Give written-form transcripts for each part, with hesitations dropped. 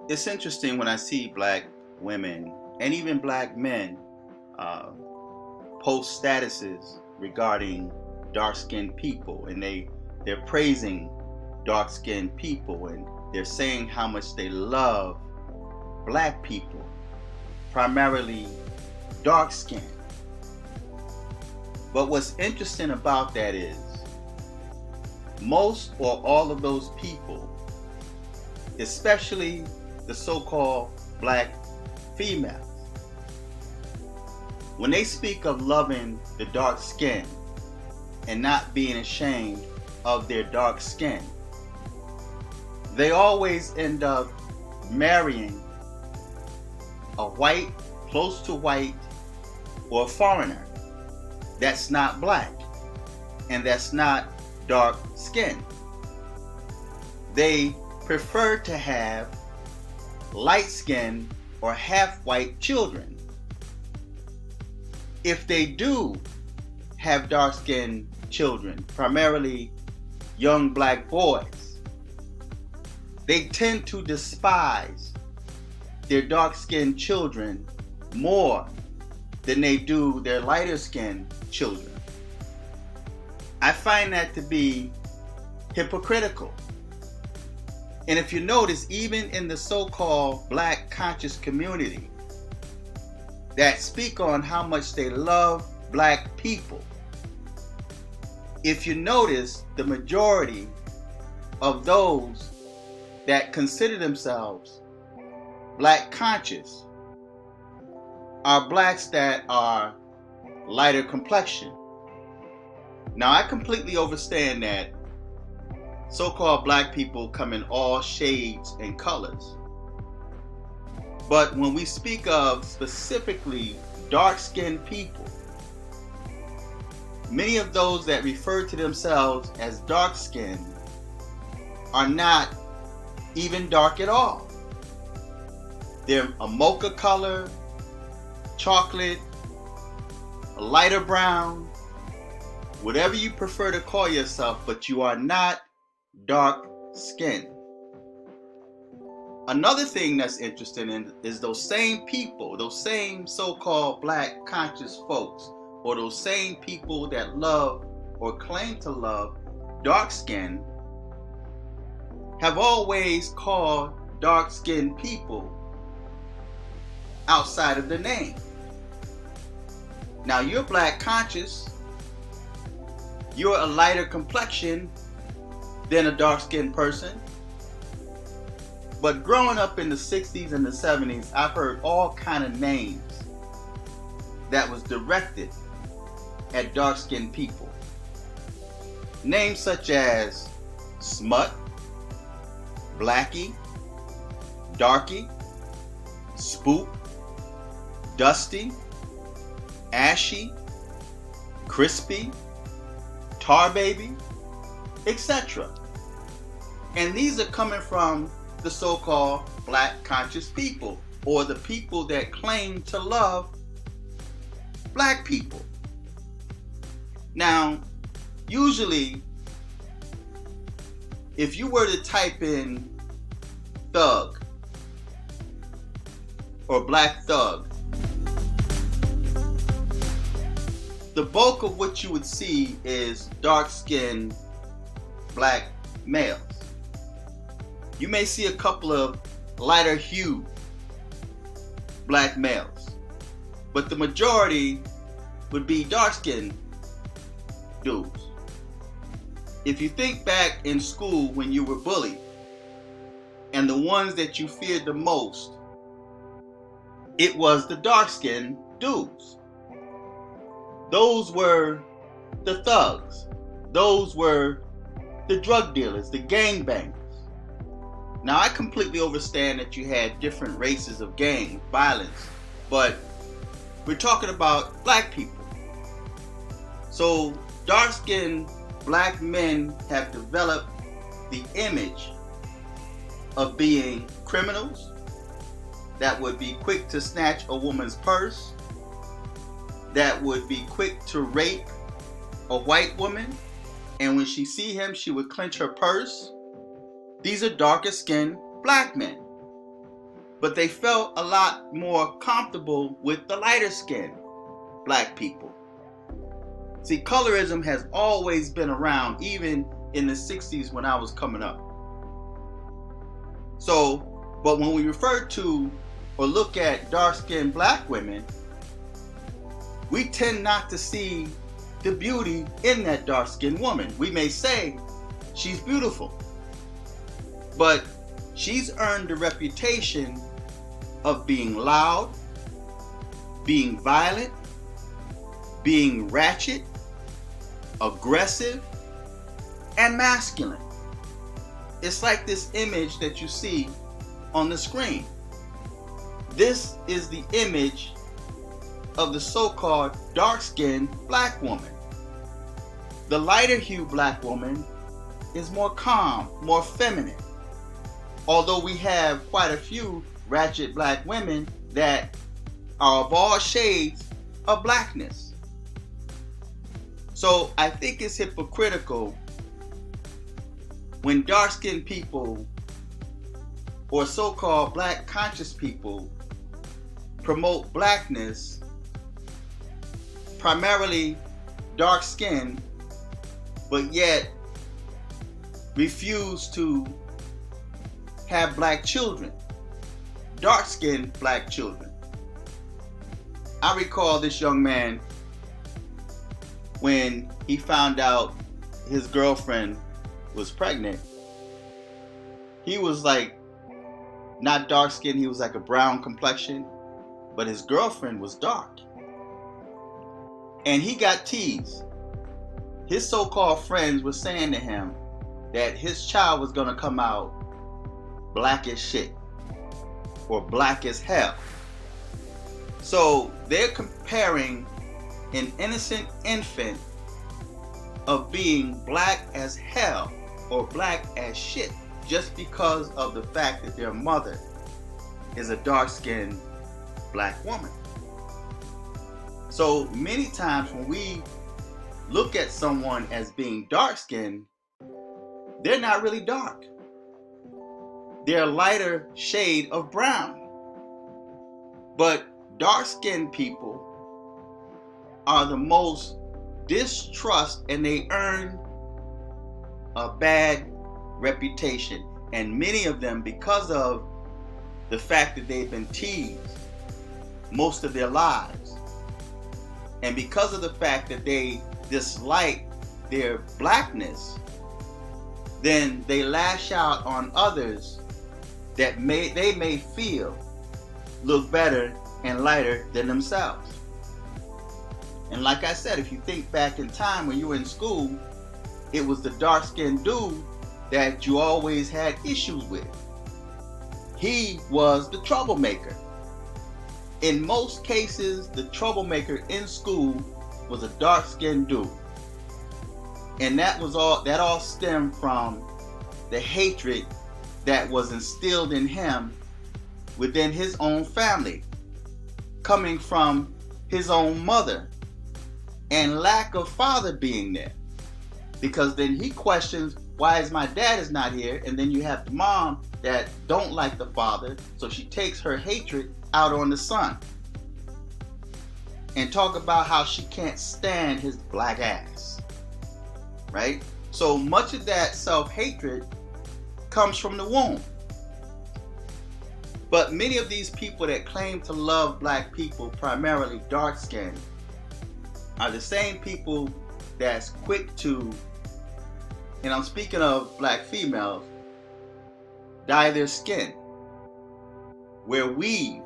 It's interesting when I see black women and even black men uh, post statuses regarding dark-skinned people, and they're praising dark-skinned people, and they're saying how much they love black people, primarily dark-skinned. But what's interesting about that is most or all of those people, especially the so-called black females, when they speak of loving the dark skin and not being ashamed of their dark skin, they always end up marrying a white, close to white, or a foreigner that's not black and that's not dark skinned. They prefer to have light-skinned or half-white children. If they do have dark-skinned children, primarily young black boys, they tend to despise their dark-skinned children more than they do their lighter-skinned children. I find that to be hypocritical. And if you notice, even in the so-called black conscious community that speak on how much they love black people, if you notice, the majority of those that consider themselves black conscious are blacks that are lighter complexion. Now, I completely understand that so-called black people come in all shades and colors. But when we speak of specifically dark-skinned people, many of those that refer to themselves as dark-skinned are not even dark at all. They're a mocha color, chocolate, a lighter brown, whatever you prefer to call yourself, but you are not dark skinned. Another thing that's interesting is those same people, those same so-called black conscious folks, or those same people that love or claim to love dark skin, have always called dark skinned people outside of the name. Now, you're black conscious, you're a lighter complexion than a dark-skinned person. But growing up in the 60s and the 70s, I've heard all kind of names that was directed at dark-skinned people. Names such as Smut, Blackie, Darky, Spook, Dusty, Ashy, Crispy, Tar Baby, etc. And these are coming from the so-called black conscious people, or the people that claim to love black people. Now, usually, if you were to type in thug or black thug, the bulk of what you would see is dark-skinned black males. You may see a couple of lighter hued black males, but the majority would be dark-skinned dudes. If you think back in school when you were bullied, and the ones that you feared the most, it was the dark-skinned dudes. Those were the thugs. Those were the drug dealers, the gangbangers. Now, I completely understand that you had different races of gang violence, but we're talking about black people. So, dark-skinned black men have developed the image of being criminals that would be quick to snatch a woman's purse, that would be quick to rape a white woman, and when she see him, she would clench her purse. These are darker skinned black men. but they felt a lot more comfortable with the lighter skinned black people. See, colorism has always been around, even in the 60s when I was coming up. So, but when we refer to or look at dark-skinned black women, we tend not to see the beauty in that dark-skinned woman. We may say she's beautiful, but she's earned the reputation of being loud, being violent, being ratchet, aggressive, and masculine. It's like this image that you see on the screen. This is the image of the so-called dark-skinned black woman. The lighter-hued black woman is more calm, more feminine. Although we have quite a few ratchet black women that are of all shades of blackness. So I think it's hypocritical when dark-skinned people or so-called black conscious people promote blackness, primarily dark-skinned, but yet refuse to have black children, dark-skinned black children. I recall this young man when he found out his girlfriend was pregnant. He was like not dark-skinned, he was like a brown complexion, but his girlfriend was dark. And he got teased. His so-called friends were saying to him that his child was gonna come out black as shit or black as hell. So they're comparing an innocent infant of being black as hell or black as shit just because of the fact that their mother is a dark-skinned black woman. So many times when we look at someone as being dark-skinned, they're not really dark. They're a lighter shade of brown. But dark-skinned people are the most distrust, and they earn a bad reputation. And many of them, because of the fact that they've been teased most of their lives, and because of the fact that they dislike their blackness, then they lash out on others that they may feel look better and lighter than themselves. And like I said, if you think back in time when you were in school, it was the dark-skinned dude that you always had issues with. He was the troublemaker. In most cases, the troublemaker in school was a dark-skinned dude. And that all stemmed from the hatred that was instilled in him within his own family, coming from his own mother, and lack of father being there. Because then he questions, why is my dad is not here? And then you have the mom that don't like the father, so she takes her hatred out on the son and talk about how she can't stand his black ass, right? So much of that self-hatred comes from the womb. But many of these people that claim to love black people, primarily dark-skinned, are the same people that's quick to, and I'm speaking of black females, dye their skin, wear weave,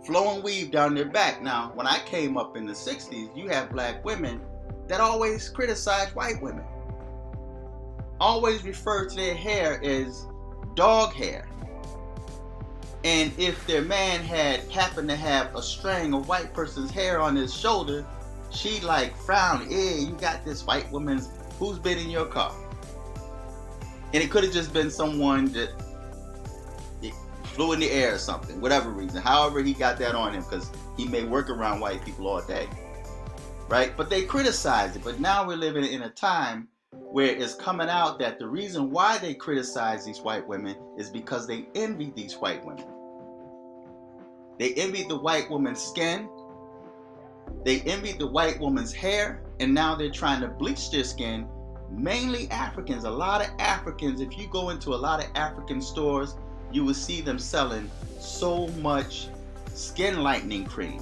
flowing weave down their back. Now, when I came up in the 60s, you have black women that always criticize white women, always refer to their hair as dog hair. And if their man happened to have a string of white person's hair on his shoulder, she like frown, you got this white woman's, who's been in your car? And it could have just been someone that flew in the air or something, whatever reason, however he got that on him, because he may work around white people all day, right? But they criticize it. But now we're living in a time where it's coming out that the reason why they criticize these white women is because they envy these white women. They envied the white woman's skin. They envied the white woman's hair, and now they're trying to bleach their skin. Mainly Africans. A lot of Africans, if you go into a lot of African stores, you will see them selling so much skin lightening cream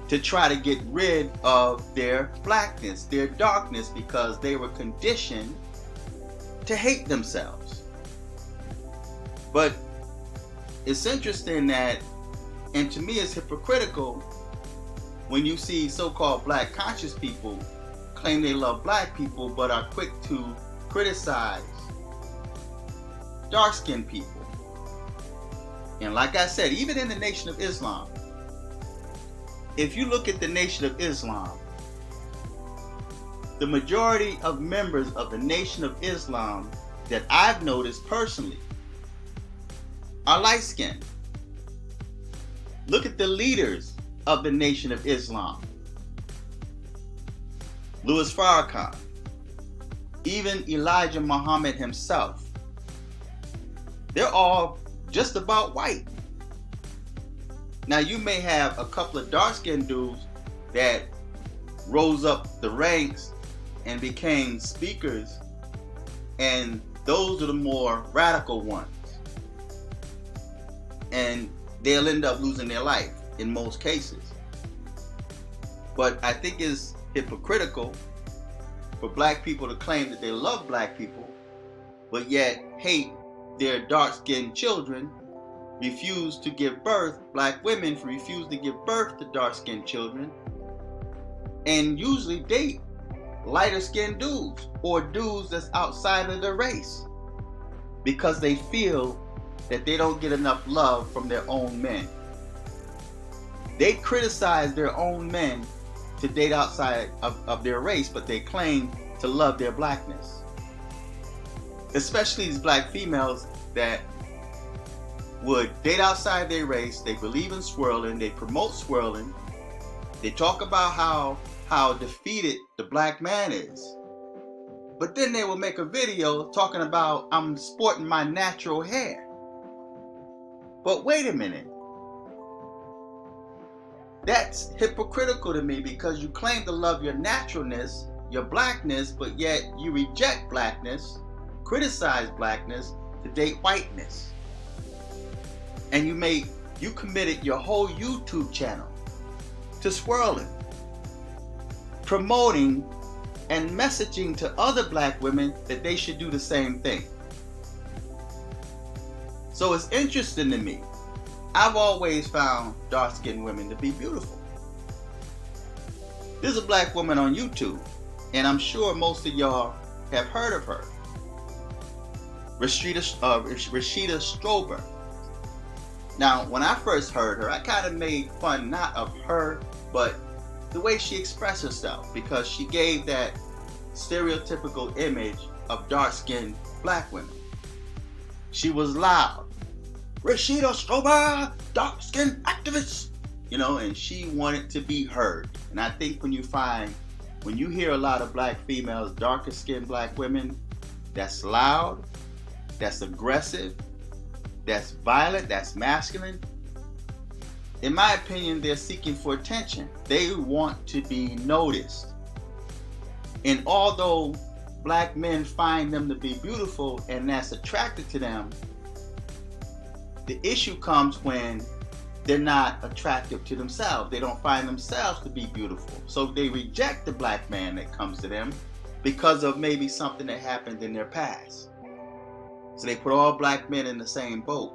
to try to get rid of their blackness, their darkness, because they were conditioned to hate themselves. But it's interesting that, and to me it's hypocritical, when you see so-called black conscious people claim they love black people but are quick to criticize dark-skinned people. And like I said, even in the Nation of Islam, if you look at the Nation of Islam, the majority of members of the Nation of Islam that I've noticed personally are light-skinned. Look at the leaders of the Nation of Islam. Louis Farrakhan, even Elijah Muhammad himself. They're all just about white. Now you may have a couple of dark-skinned dudes that rose up the ranks and became speakers, and those are the more radical ones. And they'll end up losing their life in most cases. But I think it's hypocritical for black people to claim that they love black people, but yet hate their dark-skinned children, refuse to give birth, black women refuse to give birth to dark-skinned children, and usually date lighter-skinned dudes or dudes that's outside of their race because they feel that they don't get enough love from their own men. They criticize their own men to date outside of their race, but they claim to love their blackness. Especially these black females that would date outside their race. They believe in swirling, they promote swirling, they talk about how defeated the black man is. But then they will make a video talking about, I'm sporting my natural hair. But wait a minute. That's hypocritical to me, because you claim to love your naturalness, your blackness, but yet you reject blackness, criticize blackness to date whiteness. And you committed your whole YouTube channel to swirling, promoting and messaging to other black women that they should do the same thing. So it's interesting to me. I've always found dark-skinned women to be beautiful. There's a black woman on YouTube, and I'm sure most of y'all have heard of her. Rashida Strober. Now, when I first heard her, I kind of made fun not of her, but the way she expressed herself, because she gave that stereotypical image of dark-skinned black women. She was loud. Rashida Strober, dark-skinned activist, and she wanted to be heard. And I think when you hear a lot of black females, darker-skinned black women, that's loud, that's aggressive, that's violent, that's masculine, in my opinion, they're seeking for attention. They want to be noticed. And although black men find them to be beautiful and that's attracted to them, the issue comes when they're not attractive to themselves. They don't find themselves to be beautiful. So they reject the black man that comes to them because of maybe something that happened in their past. So they put all black men in the same boat.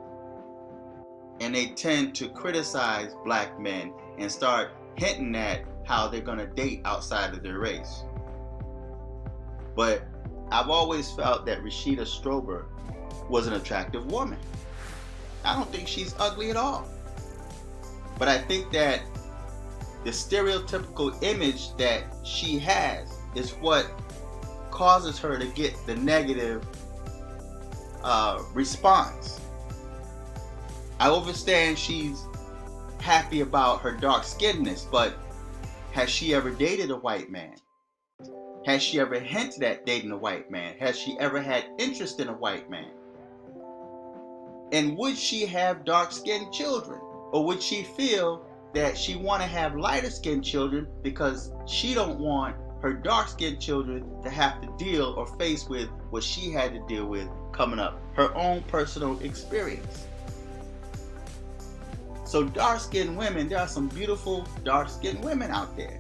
And they tend to criticize black men and start hinting at how they're going to date outside of their race. But I've always felt that Rashida Strober was an attractive woman. I don't think she's ugly at all. But I think that the stereotypical image that she has is what causes her to get the negative response. I understand she's happy about her dark skinnedness, but has she ever dated a white man? Has she ever hinted at dating a white man? Has she ever had interest in a white man? And would she have dark-skinned children? Or would she feel that she want to have lighter skinned children because she don't want her dark skinned children to have to deal or face with what she had to deal with coming up, her own personal experience? So dark skinned women, there are some beautiful dark skinned women out there.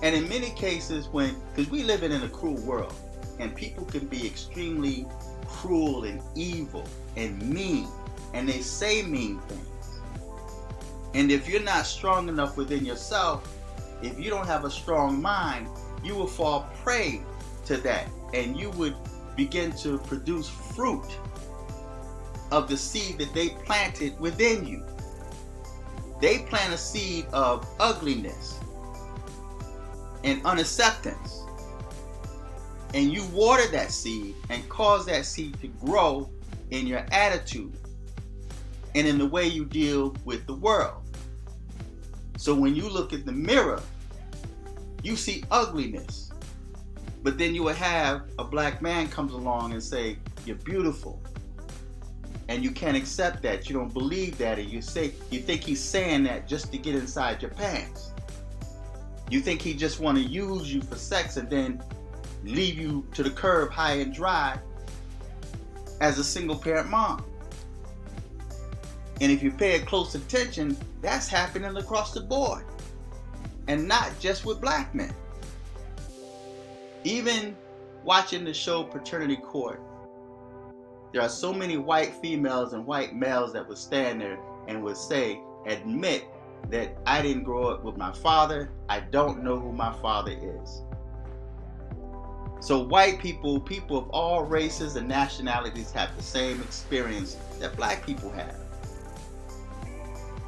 And in many cases, because we live in a cruel world, and people can be extremely cruel and evil and mean, and they say mean things. And if you're not strong enough within yourself, if you don't have a strong mind, you will fall prey to that, and you would begin to produce fruit of the seed that they planted within you. They plant a seed of ugliness and unacceptance, and you water that seed and cause that seed to grow in your attitude and in the way you deal with the world. So when you look in the mirror, you see ugliness, but then you would have a black man comes along and say, "You're beautiful," and you can't accept that. You don't believe that, and you think he's saying that just to get inside your pants. You think he just want to use you for sex and then leave you to the curb high and dry as a single parent mom. And if you pay close attention, that's happening across the board, and not just with black men. Even watching the show Paternity Court, there are so many white females and white males that would stand there and would admit that I didn't grow up with my father. I don't know who my father is. So white people, people of all races and nationalities, have the same experience that black people have.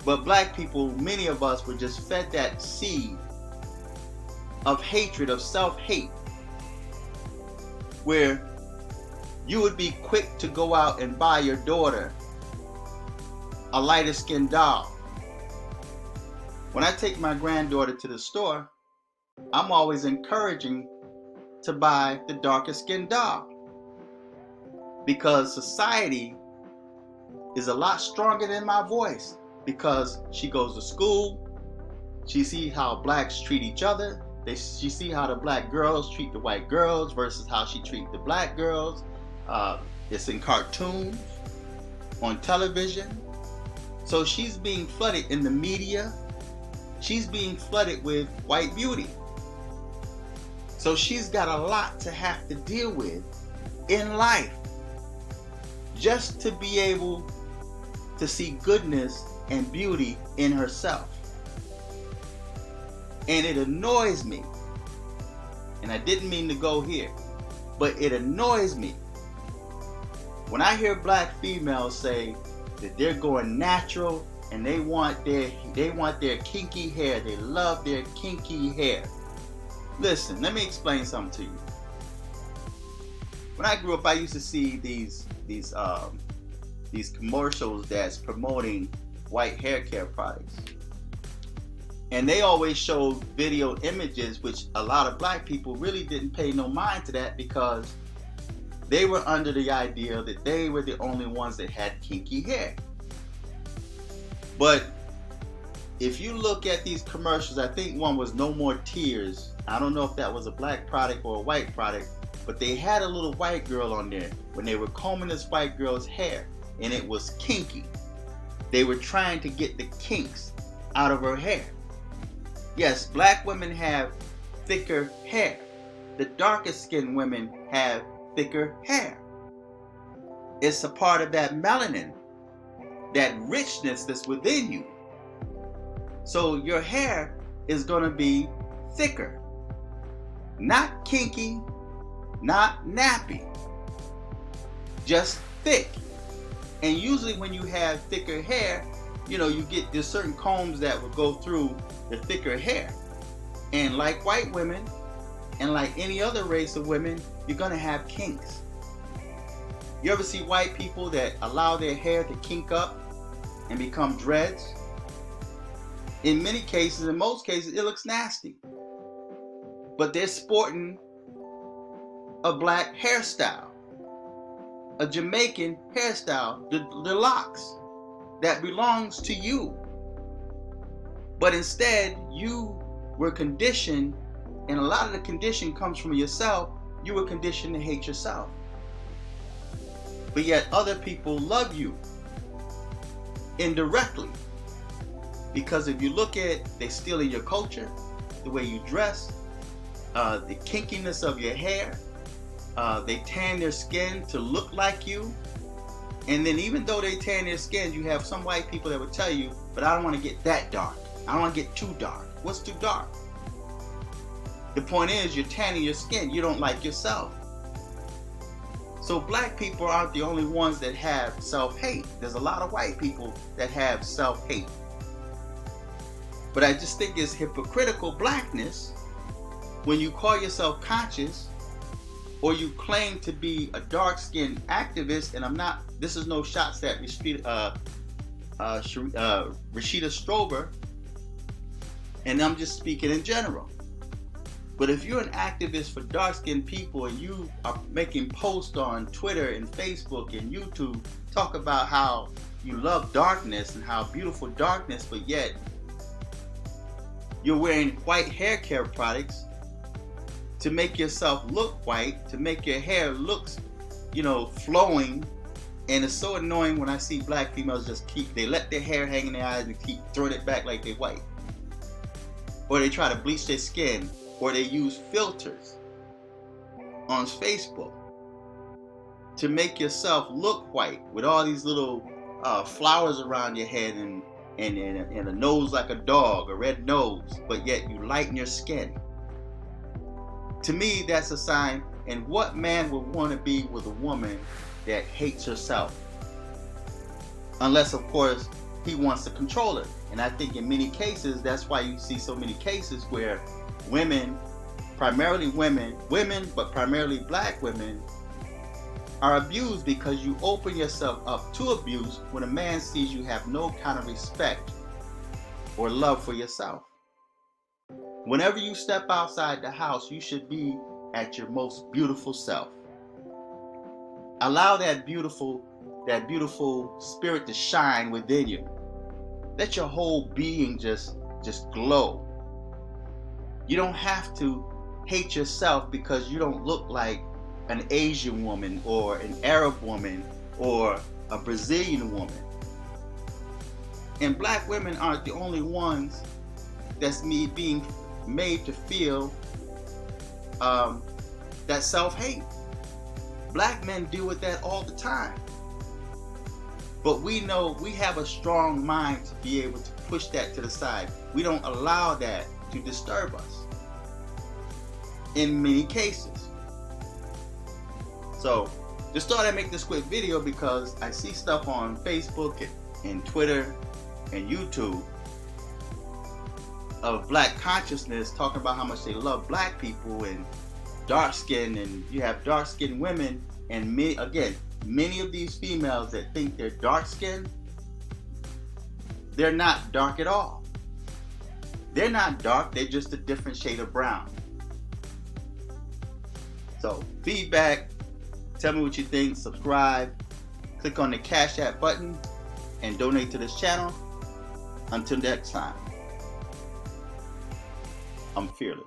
But black people, many of us were just fed that seed of hatred, of self-hate, where you would be quick to go out and buy your daughter a lighter skinned doll. When I take my granddaughter to the store, I'm always encouraging to buy the darker skinned doll, because society is a lot stronger than my voice, because she goes to school, she sees how blacks treat each other, she sees how the black girls treat the white girls versus how she treats the black girls. It's in cartoons, on television. So she's being flooded in the media. She's being flooded with white beauty. So she's got a lot to have to deal with in life just to be able to see goodness and beauty in herself. And it annoys me, and I didn't mean to go here, but it annoys me when I hear black females say that they're going natural and they want their kinky hair. They love their kinky hair. Listen, let me explain something to you. When I grew up, I used to see these commercials that's promoting white hair care products. And they always showed video images, which a lot of black people really didn't pay no mind to that, because they were under the idea that they were the only ones that had kinky hair. But if you look at these commercials, I think one was No More Tears. I don't know if that was a black product or a white product, but they had a little white girl on there when they were combing this white girl's hair, and it was kinky. They were trying to get the kinks out of her hair. Yes, black women have thicker hair. The darkest skinned women have thicker hair. It's a part of that melanin, that richness that's within you. So your hair is going to be thicker. Not kinky, not nappy. Just thick. And usually when you have thicker hair, there's certain combs that will go through the thicker hair. And like white women, and like any other race of women, you're going to have kinks. You ever see white people that allow their hair to kink up and become dreads? In most cases, it looks nasty. But they're sporting a black hairstyle, a Jamaican hairstyle, the locks. that belongs to you. But instead, you were conditioned, and a lot of the condition comes from yourself. You were conditioned to hate yourself. But yet other people love you indirectly. Because if you look at, they steal in your culture, the way you dress, the kinkiness of your hair, they tan their skin to look like you. And then even though they tan their skin, you have some white people that would tell you, but I don't want to get that dark. I don't want to get too dark. What's too dark? The point is, you're tanning your skin. You don't like yourself. So black people aren't the only ones that have self-hate. There's a lot of white people that have self-hate. But I just think it's hypocritical blackness when you call yourself conscious, or you claim to be a dark-skinned activist. And I'm not, this is no shots at Rashida Strober, and I'm just speaking in general. But if you're an activist for dark-skinned people and you are making posts on Twitter and Facebook and YouTube, talk about how you love darkness and how beautiful darkness, but yet you're wearing white hair care products to make yourself look white, to make your hair look, flowing. And it's so annoying when I see black females they let their hair hang in their eyes and keep throwing it back like they're white. Or they try to bleach their skin, or they use filters on Facebook to make yourself look white with all these little flowers around your head and a nose like a dog, a red nose, but yet you lighten your skin. To me, that's a sign. And what man would want to be with a woman that hates herself? Unless, of course, he wants to control her. And I think in many cases, that's why you see so many cases where women, primarily women, but primarily black women, are abused, because you open yourself up to abuse when a man sees you have no kind of respect or love for yourself. Whenever you step outside the house, you should be at your most beautiful self. Allow that beautiful spirit to shine within you. Let your whole being just glow. You don't have to hate yourself because you don't look like an Asian woman or an Arab woman or a Brazilian woman. And black women aren't the only ones that's being made to feel that self-hate. Black men deal with that all the time. But we know we have a strong mind to be able to push that to the side. We don't allow that to disturb us in many cases. So just thought I'd make this quick video because I see stuff on Facebook and Twitter and YouTube of black consciousness talking about how much they love black people and dark skin, and you have dark skinned women, and many of these females that think they're dark skinned, they're not dark at all. They're not dark, they're just a different shade of brown. So feedback, tell me what you think, subscribe, click on the Cash App button, and donate to this channel. Until next time, I'm fearless.